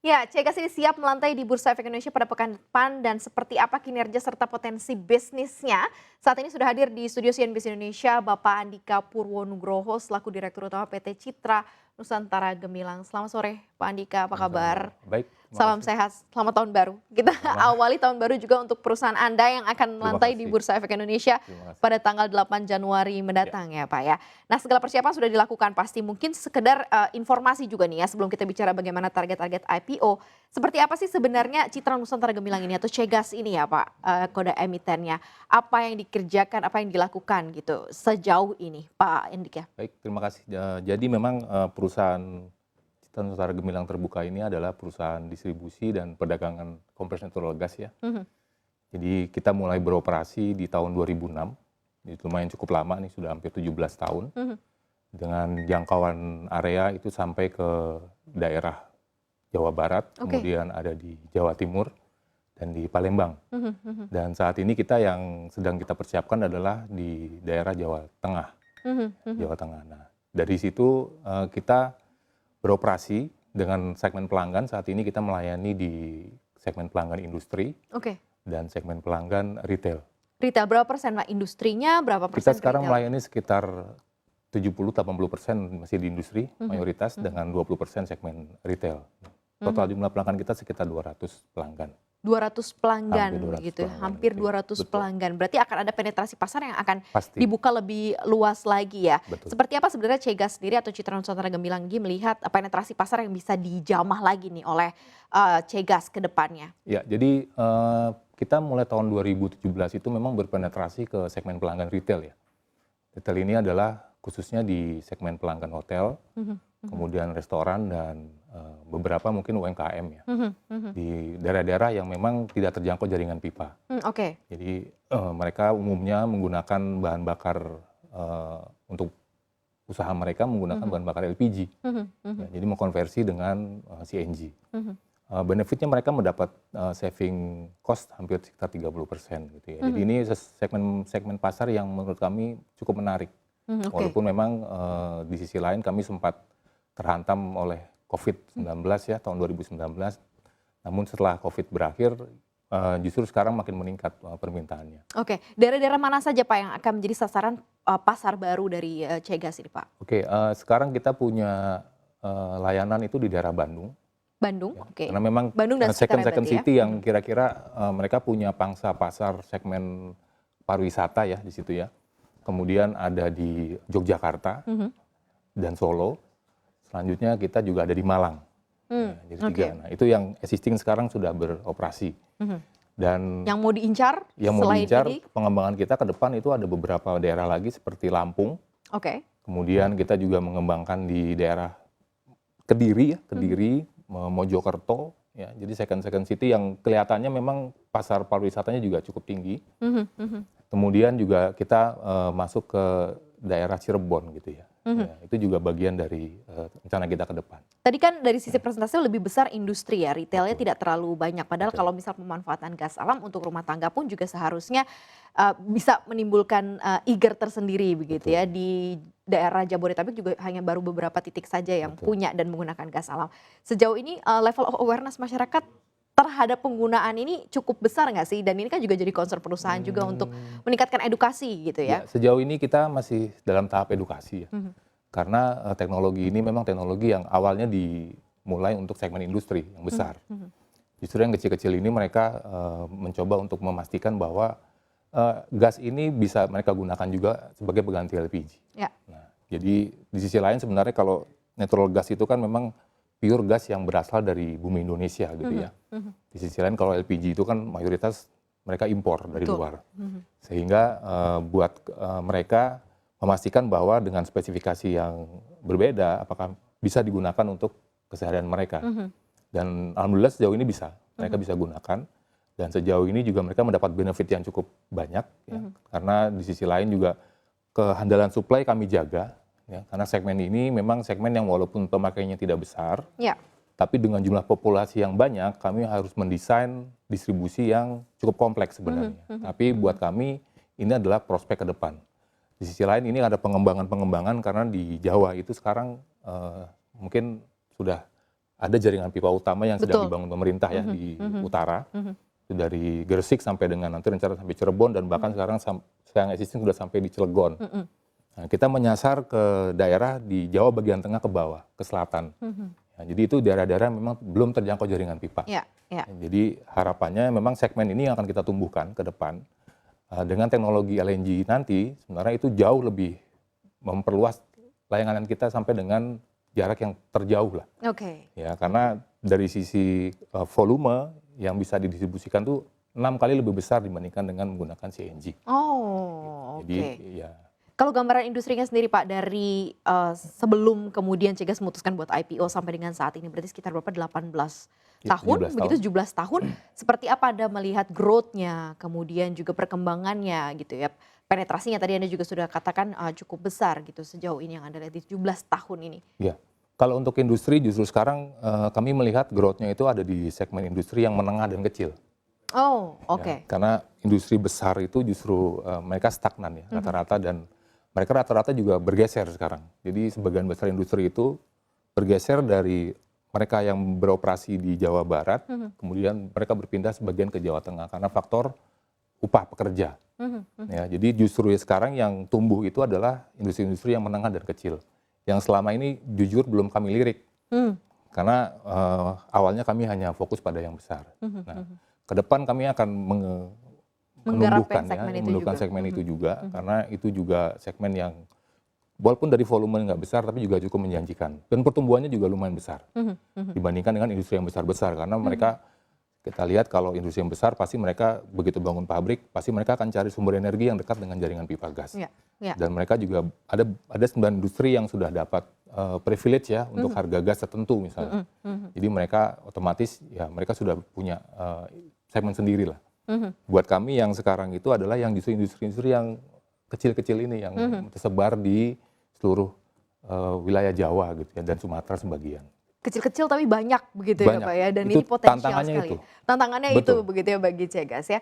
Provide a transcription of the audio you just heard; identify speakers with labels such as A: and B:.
A: Ya, Cegaz ini siap melantai di Bursa Efek Indonesia pada pekan depan dan seperti apa kinerja serta potensi bisnisnya. Saat ini sudah hadir di studio CNBC Indonesia Bapak Andika Purwonugroho selaku Direktur Utama PT Citra Nusantara Gemilang. Selamat sore Pak Andika, apa kabar?
B: Sama-sama. Baik, terima
A: Salam
B: kasih.
A: sehat, selamat tahun baru. Kita
B: Sama,
A: awali tahun baru juga untuk perusahaan Anda yang akan
B: terima
A: melantai di
B: kasih.
A: Bursa Efek Indonesia
B: Terima kasih.
A: pada tanggal 8 Januari
B: Ya,
A: mendatang ya Pak ya. Nah segala persiapan sudah dilakukan pasti. Mungkin sekedar informasi juga nih ya sebelum kita bicara bagaimana target-target IPO. Seperti apa sih sebenarnya Citra Nusantara Gemilang ini atau Cegaz ini ya Pak, kode emitennya. Apa yang dikerjakan, apa yang dilakukan gitu sejauh ini Pak Andika?
B: baik, terima kasih. Jadi memang perusahaan Citra Nusantara Gemilang Terbuka ini adalah perusahaan distribusi dan perdagangan kompres natural gas ya.
A: Mhm,
B: Jadi kita mulai beroperasi di tahun 2006, jadi lumayan cukup lama nih, sudah hampir 17 tahun.
A: mhm.
B: Dengan jangkauan area itu sampai ke daerah Jawa Barat,
A: Oke.
B: kemudian ada di Jawa Timur, dan di Palembang.
A: Mhm, mhm,
B: Dan saat ini kita yang sedang kita persiapkan adalah di daerah Jawa Tengah.
A: mhm, mhm.
B: Jawa Tengah. Nah, dari situ kita beroperasi dengan segmen pelanggan. Saat ini kita melayani di segmen pelanggan industri
A: Oke.
B: dan segmen pelanggan retail.
A: Retail berapa persen Pak? Industrinya berapa
B: Kita
A: persen ke
B: sekarang
A: retail?
B: melayani sekitar 70-80% masih di industri mayoritas dengan 20% segmen retail. Total jumlah pelanggan kita sekitar 200 pelanggan.
A: 200 pelanggan
B: Hampir 200
A: gitu ya,
B: pelanggan
A: hampir
B: gitu ya.
A: 200
B: Betul.
A: pelanggan. Berarti akan ada penetrasi pasar yang akan
B: Pasti,
A: dibuka lebih luas lagi ya.
B: betul.
A: Seperti apa sebenarnya Cegaz sendiri atau Citra Nusantara Gemilang ini melihat penetrasi pasar yang bisa dijamah lagi nih oleh Cegaz ke depannya?
B: Ya, jadi kita mulai tahun 2017 itu memang berpenetrasi ke segmen pelanggan retail ya. Retail ini adalah khususnya di segmen pelanggan hotel, kemudian restoran dan beberapa mungkin UMKM ya.
A: Mhm, mhm.
B: Di daerah-daerah yang memang tidak terjangkau jaringan pipa.
A: Oke.
B: Jadi mereka umumnya menggunakan bahan bakar untuk usaha mereka menggunakan bahan bakar LPG.
A: Mhm, mhm,
B: Ya, jadi mengkonversi dengan CNG.
A: mhm,
B: Benefitnya mereka mendapat saving cost hampir sekitar 30% gitu ya. Jadi ini segmen pasar yang menurut kami cukup menarik.
A: Oke.
B: Walaupun memang di sisi lain kami sempat terhantam oleh COVID-19 ya tahun 2019. Namun setelah COVID berakhir justru sekarang makin meningkat permintaannya.
A: Oke, daerah-daerah mana saja Pak yang akan menjadi sasaran pasar baru dari Cegaz ini Pak?
B: Oke, sekarang kita punya layanan itu di daerah Bandung.
A: Bandung,
B: Ya.
A: oke.
B: Karena memang
A: Bandung dan sekitarnya
B: second
A: berarti ya?
B: city yang kira-kira mereka punya pangsa pasar segmen pariwisata ya di situ ya. Kemudian ada di Yogyakarta
A: Mhm.
B: dan Solo. Selanjutnya kita juga ada di Malang. Ya, jadi
A: Oke.
B: tiga. Nah, itu yang existing sekarang sudah beroperasi.
A: Mhm.
B: Dan
A: Yang mau diincar
B: yang mau
A: selain
B: diincar
A: ini?
B: pengembangan kita ke depan itu ada beberapa daerah lagi seperti Lampung.
A: Oke.
B: Kemudian kita juga mengembangkan di daerah Kediri ya, Kediri, Mojokerto, ya. Jadi second city yang kelihatannya memang pasar pariwisatanya juga cukup tinggi.
A: Mhm, mhm,
B: Kemudian juga kita masuk ke daerah Cirebon gitu ya. Ya, itu juga bagian dari rencana kita ke depan.
A: Tadi kan dari sisi presentasi lebih besar industri ya, retailnya
B: Betul.
A: tidak terlalu banyak. Padahal
B: Betul.
A: kalau misal pemanfaatan gas alam untuk rumah tangga pun juga seharusnya bisa menimbulkan eager tersendiri begitu
B: Betul.
A: ya. Di daerah Jabodetabek juga hanya baru beberapa titik saja yang
B: Betul.
A: punya dan menggunakan gas alam. Sejauh ini level of awareness masyarakat terhadap penggunaan ini cukup besar nggak sih? Dan ini kan juga jadi concern perusahaan juga untuk meningkatkan edukasi gitu
B: Ya,
A: ya.
B: sejauh ini kita masih dalam tahap edukasi ya.
A: Mhm,
B: Karena teknologi ini memang teknologi yang awalnya dimulai untuk segmen industri yang besar.
A: mhm.
B: Justru yang kecil-kecil ini mereka mencoba untuk memastikan bahwa gas ini bisa mereka gunakan juga sebagai pengganti LPG.
A: Ya.
B: Nah, jadi di sisi lain sebenarnya kalau natural gas itu kan memang pure gas yang berasal dari bumi Indonesia gitu ya. Di sisi lain kalau LPG itu kan mayoritas mereka impor dari
A: Betul.
B: luar. Sehingga buat mereka memastikan bahwa dengan spesifikasi yang berbeda apakah bisa digunakan untuk keseharian mereka. Dan alhamdulillah sejauh ini bisa, mereka bisa gunakan. Dan sejauh ini juga mereka mendapat benefit yang cukup banyak ya. Karena di sisi lain juga kehandalan supply kami jaga ya, karena segmen ini memang segmen yang walaupun pemakainya tidak besar,
A: Ya.
B: tapi dengan jumlah populasi yang banyak, kami harus mendesain distribusi yang cukup kompleks sebenarnya. Tapi buat kami ini adalah prospek ke depan. Di sisi lain ini ada pengembangan-pengembangan karena di Jawa itu sekarang mungkin sudah ada jaringan pipa utama yang sedang
A: Betul.
B: dibangun pemerintah ya di utara. Itu dari Gresik sampai dengan nanti rencana sampai Cirebon dan bahkan sekarang yang existing sudah sampai di Cilegon. Nah, kita menyasar ke daerah di Jawa bagian tengah ke bawah, ke selatan. Nah, jadi itu daerah-daerah memang belum terjangkau jaringan pipa.
A: Ya, ya.
B: Jadi harapannya memang segmen ini yang akan kita tumbuhkan ke depan. Dengan teknologi LNG nanti sebenarnya itu jauh lebih memperluas layanan kita sampai dengan jarak yang terjauh lah.
A: Oke.
B: Ya, karena dari sisi volume yang bisa didistribusikan tuh 6 kali lebih besar dibandingkan dengan menggunakan CNG.
A: Oh,
B: Jadi
A: oke.
B: ya
A: Kalau gambaran industrinya sendiri Pak, dari sebelum kemudian Cegas memutuskan buat IPO sampai dengan saat ini, berarti sekitar berapa? 18
B: Ya,
A: tahun,
B: 17
A: begitu 17 tahun. Seperti apa Anda melihat growth-nya, kemudian juga perkembangannya gitu ya. Penetrasinya tadi Anda juga sudah katakan cukup besar gitu sejauh ini yang Anda lihat di 17 tahun ini.
B: Ya, kalau untuk industri justru sekarang kami melihat growth-nya itu ada di segmen industri yang menengah dan kecil.
A: Oh,
B: Ya,
A: oke.
B: karena industri besar itu justru mereka stagnan ya rata-rata dan mereka rata-rata juga bergeser sekarang. Jadi sebagian besar industri itu bergeser dari mereka yang beroperasi di Jawa Barat, kemudian mereka berpindah sebagian ke Jawa Tengah karena faktor upah pekerja. Ya, jadi justru sekarang yang tumbuh itu adalah industri-industri yang menengah dan kecil. Yang selama ini jujur belum kami lirik. Karena awalnya kami hanya fokus pada yang besar. Nah, ke depan kami akan menumbuhkan ya, menumbuhkan segmen itu juga, karena itu juga segmen yang walaupun dari volume nggak besar, tapi juga cukup menjanjikan. Dan pertumbuhannya juga lumayan besar dibandingkan dengan industri yang besar-besar. Karena mereka, kita lihat kalau industri yang besar, pasti mereka begitu bangun pabrik, pasti mereka akan cari sumber energi yang dekat dengan jaringan pipa gas.
A: Ya, ya.
B: Dan mereka juga ada 9 industri yang sudah dapat privilege ya untuk harga gas tertentu misalnya. Jadi mereka otomatis ya mereka sudah punya segmen sendiri lah. Buat kami yang sekarang itu adalah yang justru industri-industri yang kecil-kecil ini yang tersebar di seluruh wilayah Jawa gitu ya dan Sumatera sebagian.
A: Kecil-kecil tapi banyak begitu ya
B: Banyak.
A: Pak ya, dan
B: Itu
A: ini potensial
B: tantangannya
A: sekali.
B: itu.
A: Tantangannya itu
B: Betul.
A: begitu ya bagi Cegas ya.